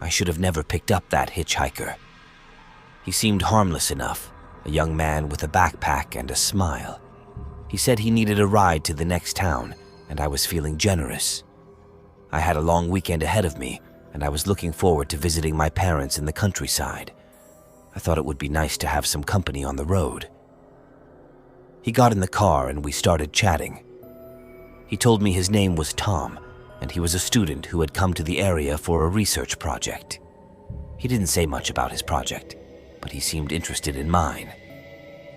I should have never picked up that hitchhiker. He seemed harmless enough, a young man with a backpack and a smile. He said he needed a ride to the next town, and I was feeling generous. I had a long weekend ahead of me, and I was looking forward to visiting my parents in the countryside. I thought it would be nice to have some company on the road. He got in the car and we started chatting. He told me his name was Tom, and he was a student who had come to the area for a research project. He didn't say much about his project, but he seemed interested in mine.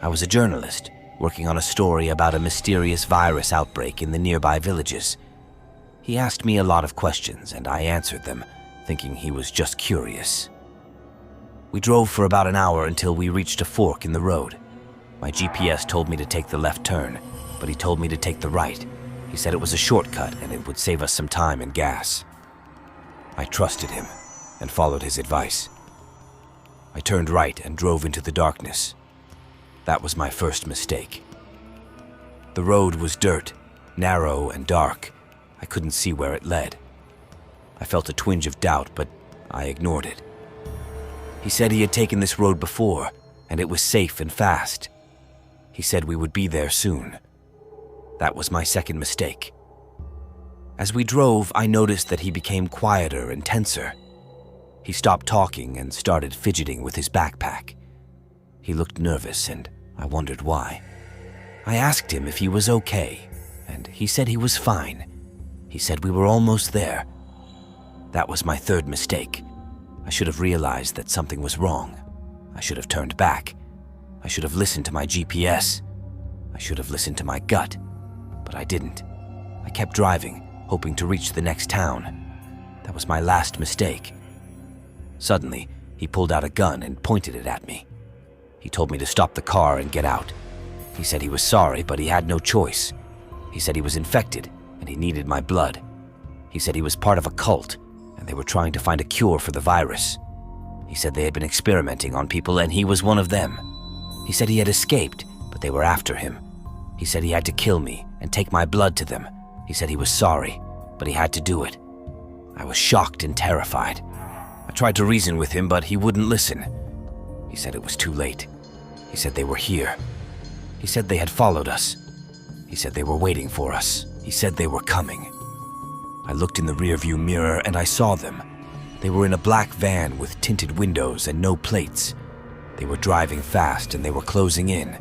I was a journalist, working on a story about a mysterious virus outbreak in the nearby villages. He asked me a lot of questions, and I answered them, thinking he was just curious. We drove for about an hour until we reached a fork in the road. My GPS told me to take the left turn, but he told me to take the right. He said it was a shortcut and it would save us some time and gas. I trusted him and followed his advice. I turned right and drove into the darkness. That was my first mistake. The road was dirt, narrow and dark. I couldn't see where it led. I felt a twinge of doubt, but I ignored it. He said he had taken this road before, and it was safe and fast. He said we would be there soon. That was my second mistake. As we drove, I noticed that he became quieter and tenser. He stopped talking and started fidgeting with his backpack. He looked nervous, and I wondered why. I asked him if he was okay, and he said he was fine. He said we were almost there. That was my third mistake. I should have realized that something was wrong. I should have turned back. I should have listened to my GPS. I should have listened to my gut, but I didn't. I kept driving, hoping to reach the next town. That was my last mistake. Suddenly, he pulled out a gun and pointed it at me. He told me to stop the car and get out. He said he was sorry, but he had no choice. He said he was infected and he needed my blood. He said he was part of a cult and they were trying to find a cure for the virus. He said they had been experimenting on people and he was one of them. He said he had escaped, but they were after him. He said he had to kill me and take my blood to them. He said he was sorry, but he had to do it. I was shocked and terrified. I tried to reason with him, but he wouldn't listen. He said it was too late. He said they were here. He said they had followed us. He said they were waiting for us. He said they were coming. I looked in the rearview mirror and I saw them. They were in a black van with tinted windows and no plates. They were driving fast and they were closing in.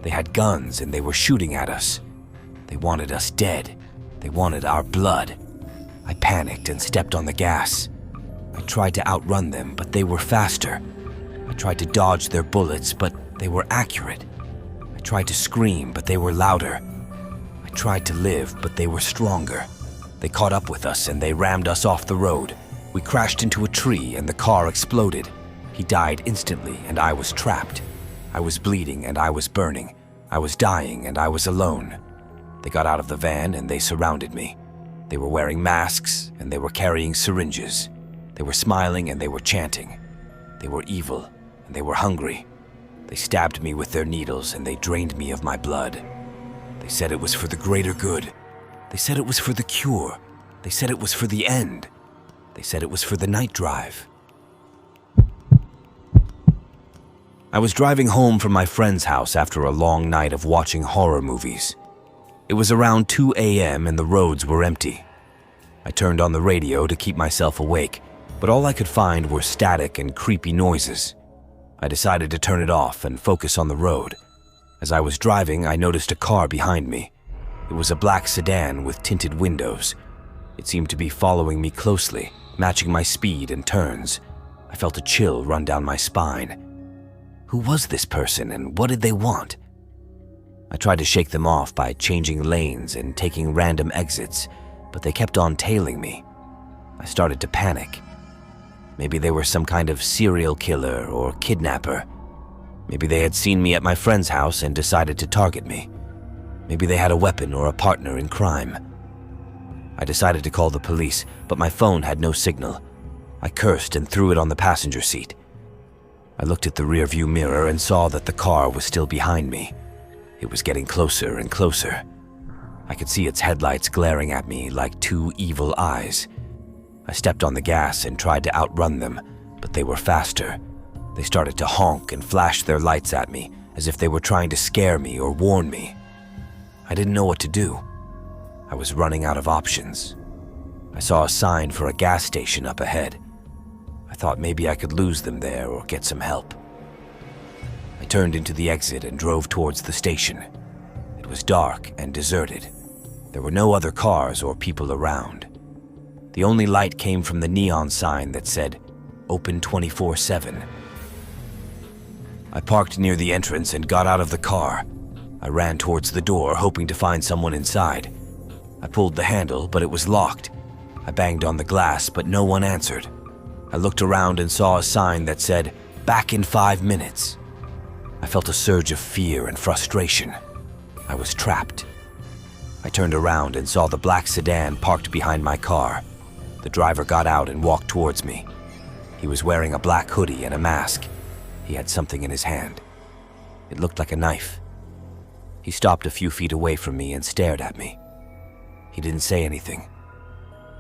They had guns and they were shooting at us. They wanted us dead. They wanted our blood. I panicked and stepped on the gas. I tried to outrun them, but they were faster. I tried to dodge their bullets, but they were accurate. I tried to scream, but they were louder. I tried to live, but they were stronger. They caught up with us and they rammed us off the road. We crashed into a tree and the car exploded. He died instantly and I was trapped. I was bleeding and I was burning. I was dying and I was alone. They got out of the van and they surrounded me. They were wearing masks and they were carrying syringes. They were smiling and they were chanting. They were evil and they were hungry. They stabbed me with their needles and they drained me of my blood. They said it was for the greater good. They said it was for the cure. They said it was for the end. They said it was for the night drive. I was driving home from my friend's house after a long night of watching horror movies. It was around 2 a.m. and the roads were empty. I turned on the radio to keep myself awake, but all I could find were static and creepy noises. I decided to turn it off and focus on the road. As I was driving, I noticed a car behind me. It was a black sedan with tinted windows. It seemed to be following me closely, matching my speed and turns. I felt a chill run down my spine. Who was this person and what did they want? I tried to shake them off by changing lanes and taking random exits, but they kept on tailing me. I started to panic. Maybe they were some kind of serial killer or kidnapper. Maybe they had seen me at my friend's house and decided to target me. Maybe they had a weapon or a partner in crime. I decided to call the police, but my phone had no signal. I cursed and threw it on the passenger seat. I looked at the rearview mirror and saw that the car was still behind me. It was getting closer and closer. I could see its headlights glaring at me like two evil eyes. I stepped on the gas and tried to outrun them, but they were faster. They started to honk and flash their lights at me, as if they were trying to scare me or warn me. I didn't know what to do. I was running out of options. I saw a sign for a gas station up ahead. I thought maybe I could lose them there or get some help. I turned into the exit and drove towards the station. It was dark and deserted. There were no other cars or people around. The only light came from the neon sign that said, "Open 24/7. I parked near the entrance and got out of the car. I ran towards the door, hoping to find someone inside. I pulled the handle, but it was locked. I banged on the glass, but no one answered. I looked around and saw a sign that said, "Back in 5 minutes." I felt a surge of fear and frustration. I was trapped. I turned around and saw the black sedan parked behind my car. The driver got out and walked towards me. He was wearing a black hoodie and a mask. He had something in his hand. It looked like a knife. He stopped a few feet away from me and stared at me. He didn't say anything.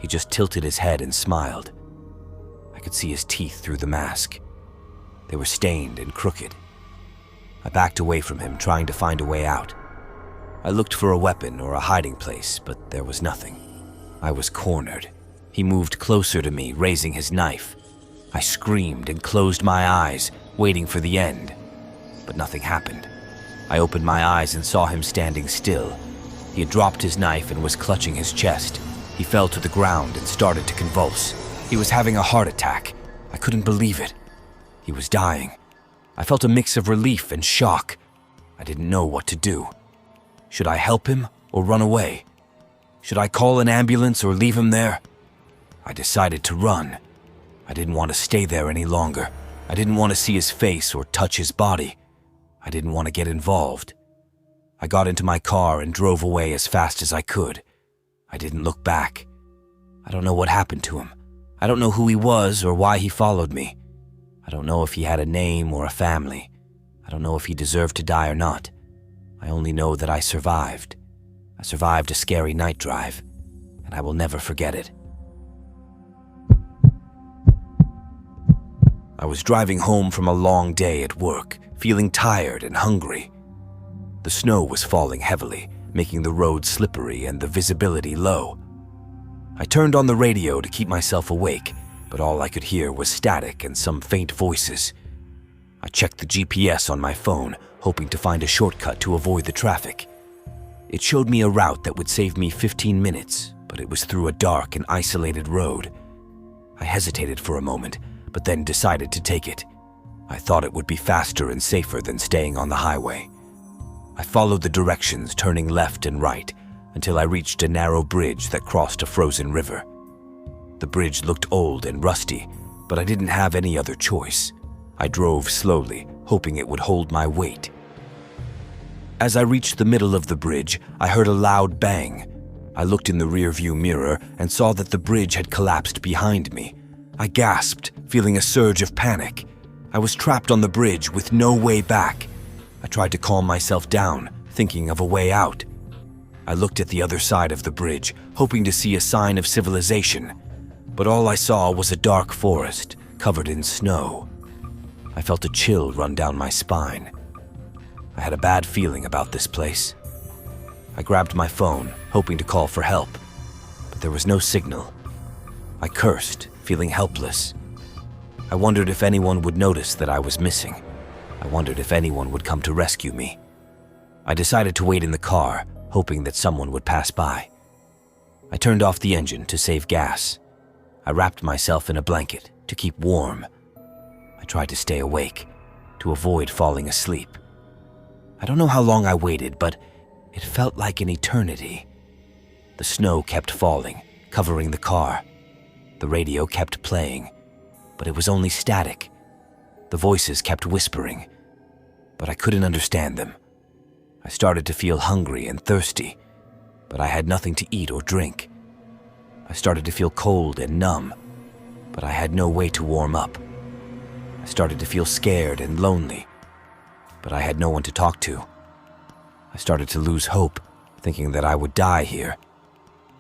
He just tilted his head and smiled. I could see his teeth through the mask. They were stained and crooked. I backed away from him, trying to find a way out. I looked for a weapon or a hiding place, but there was nothing. I was cornered. He moved closer to me, raising his knife. I screamed and closed my eyes, waiting for the end. But nothing happened. I opened my eyes and saw him standing still. He had dropped his knife and was clutching his chest. He fell to the ground and started to convulse. He was having a heart attack. I couldn't believe it. He was dying. I felt a mix of relief and shock. I didn't know what to do. Should I help him or run away? Should I call an ambulance or leave him there? I decided to run. I didn't want to stay there any longer. I didn't want to see his face or touch his body. I didn't want to get involved. I got into my car and drove away as fast as I could. I didn't look back. I don't know what happened to him. I don't know who he was or why he followed me. I don't know if he had a name or a family. I don't know if he deserved to die or not. I only know that I survived. I survived a scary night drive, and I will never forget it. I was driving home from a long day at work, feeling tired and hungry. The snow was falling heavily, making the road slippery and the visibility low. I turned on the radio to keep myself awake, but all I could hear was static and some faint voices. I checked the GPS on my phone, hoping to find a shortcut to avoid the traffic. It showed me a route that would save me 15 minutes, but it was through a dark and isolated road. I hesitated for a moment, but then decided to take it. I thought it would be faster and safer than staying on the highway. I followed the directions, turning left and right, until I reached a narrow bridge that crossed a frozen river. The bridge looked old and rusty, but I didn't have any other choice. I drove slowly, hoping it would hold my weight. As I reached the middle of the bridge, I heard a loud bang. I looked in the rearview mirror and saw that the bridge had collapsed behind me. I gasped, feeling a surge of panic. I was trapped on the bridge with no way back. I tried to calm myself down, thinking of a way out. I looked at the other side of the bridge, hoping to see a sign of civilization, but all I saw was a dark forest covered in snow. I felt a chill run down my spine. I had a bad feeling about this place. I grabbed my phone, hoping to call for help, but there was no signal. I cursed, feeling helpless. I wondered if anyone would notice that I was missing. I wondered if anyone would come to rescue me. I decided to wait in the car, hoping that someone would pass by. I turned off the engine to save gas. I wrapped myself in a blanket to keep warm. I tried to stay awake, to avoid falling asleep. I don't know how long I waited, but it felt like an eternity. The snow kept falling, covering the car. The radio kept playing, but it was only static. The voices kept whispering, but I couldn't understand them. I started to feel hungry and thirsty, but I had nothing to eat or drink. I started to feel cold and numb, but I had no way to warm up. I started to feel scared and lonely, but I had no one to talk to. I started to lose hope, thinking that I would die here.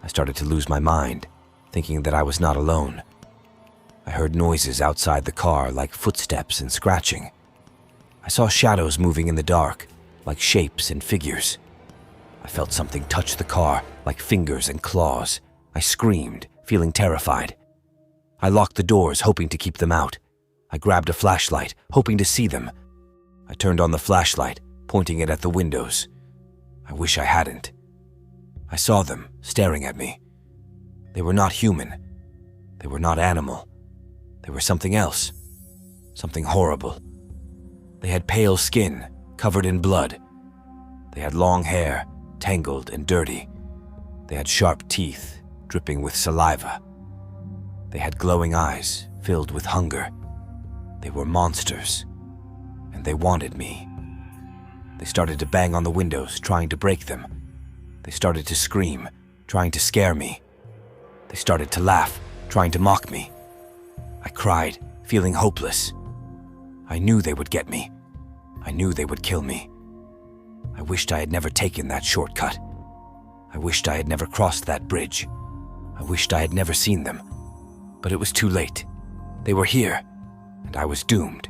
I started to lose my mind. thinking that I was not alone. I heard noises outside the car like footsteps and scratching. I saw shadows moving in the dark, like shapes and figures. I felt something touch the car, like fingers and claws. I screamed, feeling terrified. I locked the doors, hoping to keep them out. I grabbed a flashlight, hoping to see them. I turned on the flashlight, pointing it at the windows. I wish I hadn't. I saw them, staring at me. They were not human. They were not animal. They were something else. Something horrible. They had pale skin, covered in blood. They had long hair, tangled and dirty. They had sharp teeth, dripping with saliva. They had glowing eyes, filled with hunger. They were monsters, and they wanted me. They started to bang on the windows, trying to break them. They started to scream, trying to scare me. They started to laugh, trying to mock me. I cried, feeling hopeless. I knew they would get me. I knew they would kill me. I wished I had never taken that shortcut. I wished I had never crossed that bridge. I wished I had never seen them. But it was too late. They were here, and I was doomed.